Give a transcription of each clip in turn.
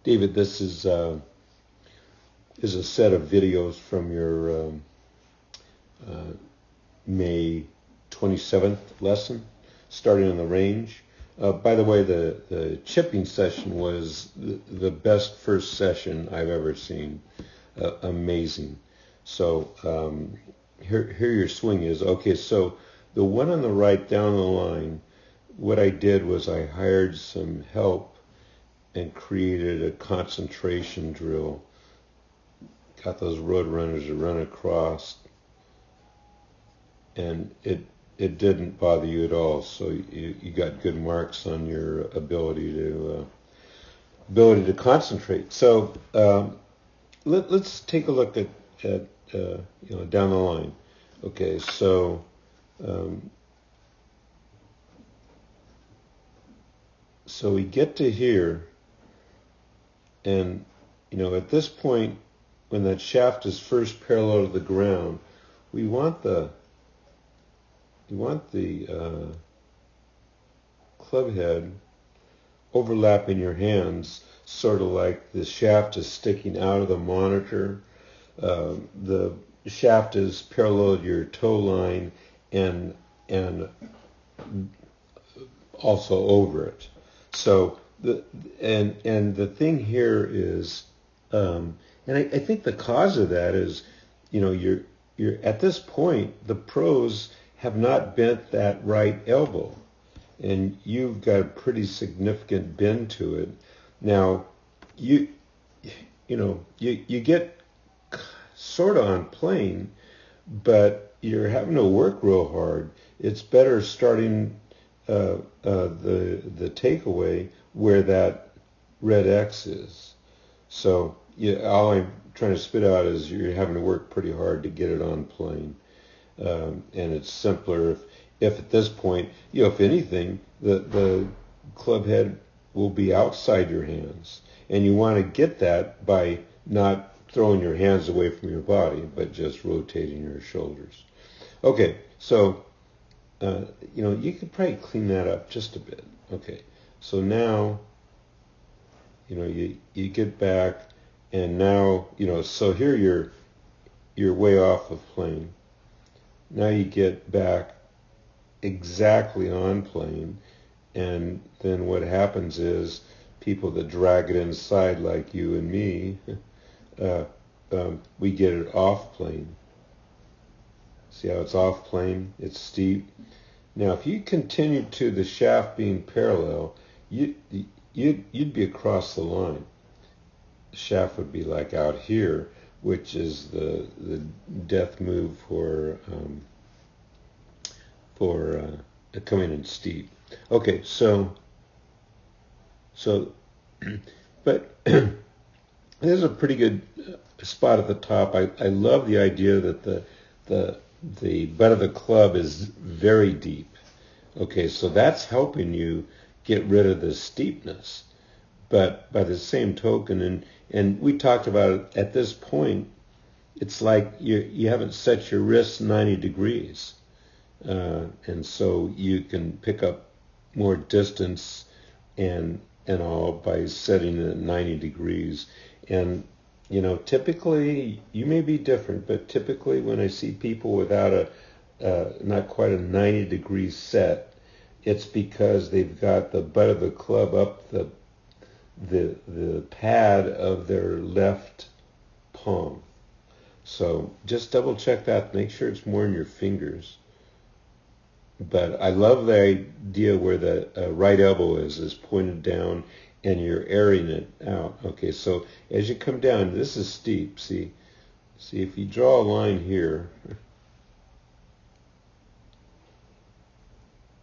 David, this is a set of videos from your uh, May 27th lesson, starting on the range. By the way, the chipping session was the best first session I've ever seen. Amazing. So here your swing is. Okay, so the one on the right down the line, what I did was I hired some help and created a concentration drill. Got those road runners to run across, and it didn't bother you at all. So you got good marks on your ability to concentrate. So let's take a look at down the line. Okay, so so we get to here, and at this point, when that shaft is first parallel to the ground, we want the club head overlapping your hands, sort of like the shaft is sticking out of the monitor. The shaft is parallel to your toe line and also over it. So the thing here is, and I think the cause of that is, you're at this point, the pros have not bent that right elbow, and you've got a pretty significant bend to it. Now, you get sort of on plane, but you're having to work real hard. It's better starting the takeaway where that red X is. So all I'm trying to spit out is you're having to work pretty hard to get it on plane. And it's simpler if at this point, if anything, the club head will be outside your hands. And you want to get that by not throwing your hands away from your body, but just rotating your shoulders. Okay, so, you could probably clean that up just a bit. Okay, so now, you get back, and now, so here you're way off of plane. Now you get back exactly on plane, and then what happens is people that drag it inside, like you and me, we get it off plane. See how it's off plane? It's steep. Now, if you continue to the shaft being parallel, you'd be across the line. The shaft would be like out here, which is the death move for coming in steep. Okay, so but there's a pretty good spot at the top. I love the idea that the butt of the club is very deep. Okay, so that's helping you get rid of the steepness. But by the same token, and we talked about it, at this point, it's like you haven't set your wrists 90 degrees. And so you can pick up more distance and all by setting it at 90 degrees. And, typically, you may be different, but typically when I see people without not quite a 90 degree set, it's because they've got the butt of the club up the pad of their left palm. So just double check that, make sure it's more in your fingers. But I love the idea where the right elbow is pointed down and you're airing it out. Okay, so as you come down, this is steep. See if you draw a line here,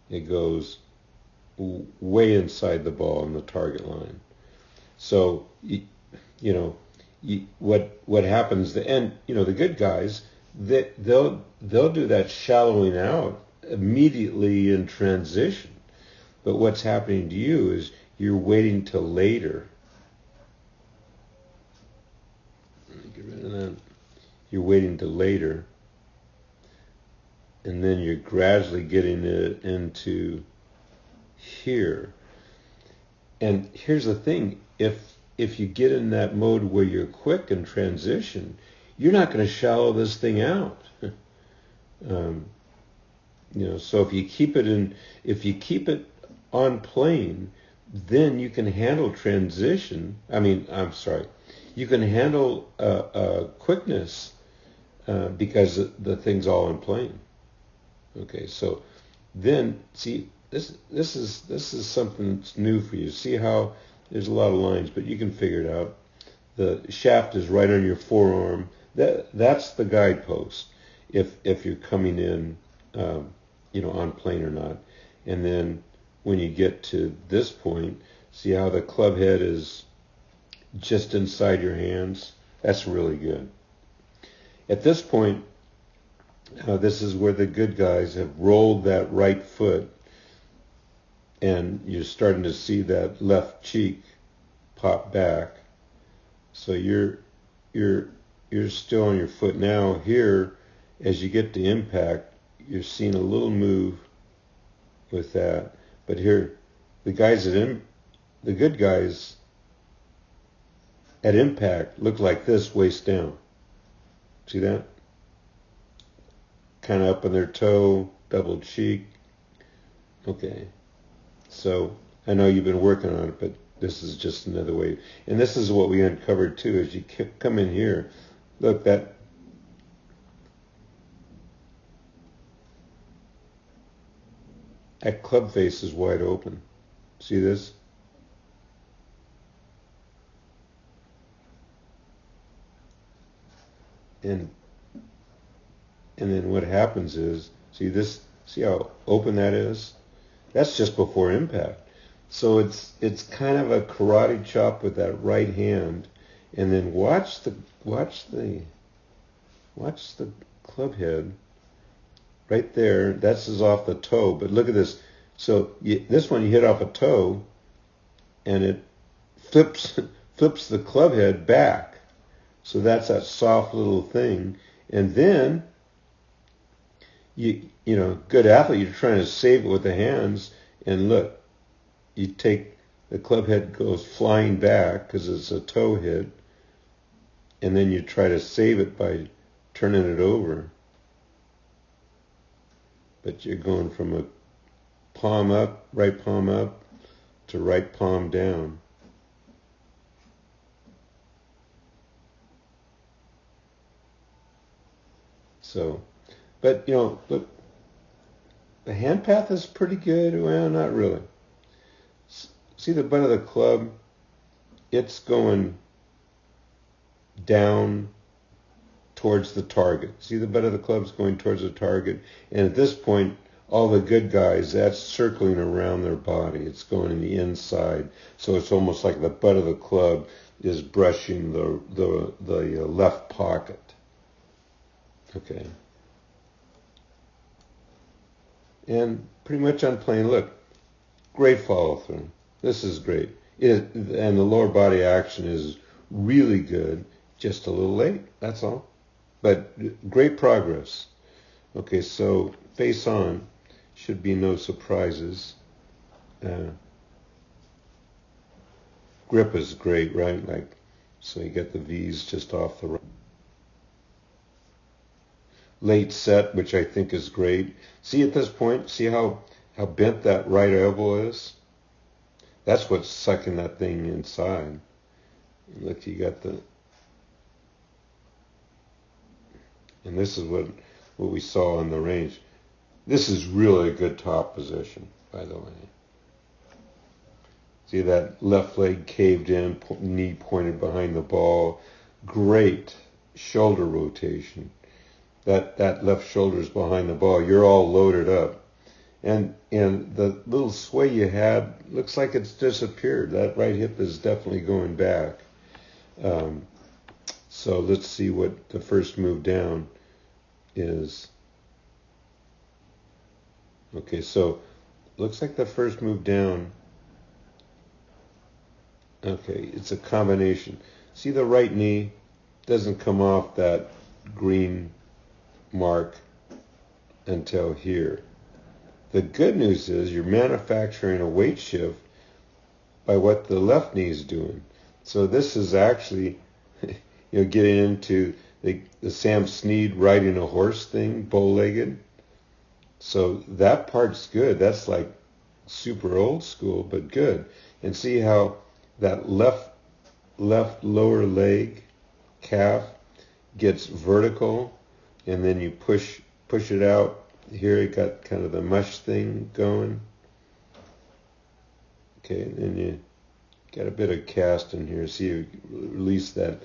it goes way inside the ball in the target line. So what happens? And the good guys, they'll do that shallowing out immediately in transition. But what's happening to you is you're waiting till later. Get rid of that. You're waiting till later, and then you're gradually getting it into here. And here's the thing: if if you get in that mode where you're quick in transition, you're not going to shallow this thing out. So if you keep it on plane, then you can handle transition. You can handle quickness because the thing's all in plane. Okay, so then see this is something that's new for you. See how there's a lot of lines, but you can figure it out. The shaft is right on your forearm. That's the guidepost. If you're coming in, on plane or not. And then when you get to this point, see how the club head is just inside your hands? That's really good. At this point, this is where the good guys have rolled that right foot, and you're starting to see that left cheek pop back. So you're still on your foot now. Here, as you get to impact, you're seeing a little move with that. But here, the good guys at impact look like this, waist down. See that? Kind of up on their toe, double cheek. Okay. So I know you've been working on it, but this is just another way. And this is what we uncovered too. As you come in here, look, that club face is wide open. See this? And then what happens is, see how open that is? That's just before impact. So it's kind of a karate chop with that right hand, and then watch the club head right there. That's is off the toe, but look at this. So this one you hit off a toe, and it flips the club head back. So that's that soft little thing. And then, good athlete, you're trying to save it with the hands. And look, you take, the club head goes flying back because it's a toe hit. And then you try to save it by turning it over. But you're going from a palm up, right palm up, to right palm down. So, but look, the hand path is pretty good. Well, not really. See the butt of the club? It's going down towards the target. See the butt of the club's going towards the target. And at this point, all the good guys, that's circling around their body. It's going in the inside. So it's almost like the butt of the club is brushing the left pocket. Okay. And pretty much on plane, look, great follow through. This is great. And the lower body action is really good, just a little late, that's all. But great progress. Okay, so face on, should be no surprises. Grip is great, right? So you get the V's just off the right. Late set, which I think is great. See at this point, see how bent that right elbow is? That's what's sucking that thing inside. Look, you got and this is what we saw on the range. This is really a good top position, by the way. See that left leg caved in, knee pointed behind the ball. Great shoulder rotation. That left shoulder is behind the ball. You're all loaded up. And the little sway you had looks like it's disappeared. That right hip is definitely going back. So let's see what the first move down is. Okay, so looks like the first move down. Okay, it's a combination. See the right knee doesn't come off that green mark until here. The good news is you're manufacturing a weight shift by what the left knee is doing. So this is actually, getting into the Sam Snead riding a horse thing, bow-legged. So that part's good. That's like super old school, but good. And see how that left lower leg calf gets vertical, and then you push it out. Here it got kind of the mush thing going. Okay, and then you got a bit of cast in here. See, you release that.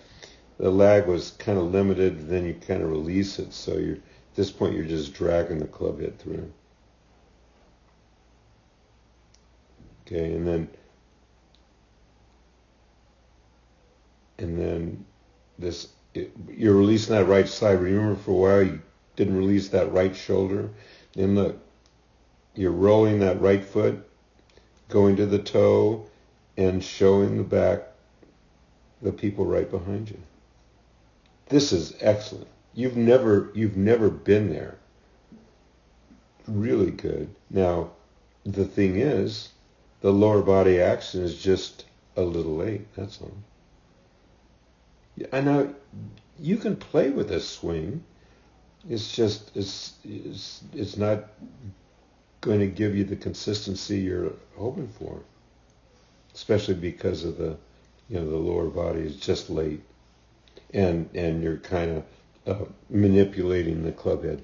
The lag was kind of limited, then you kind of release it. So at this point you're just dragging the club head through. Okay, and then you're releasing that right side. Remember, for a while you didn't release that right shoulder. Then look, you're rolling that right foot, going to the toe, and showing the people right behind you. This is excellent. You've never been there. Really good. Now, the thing is, the lower body action is just a little late. That's all. I know you can play with this swing. It's just it's not going to give you the consistency you're hoping for, especially because of the lower body is just late, and you're kind of manipulating the club head.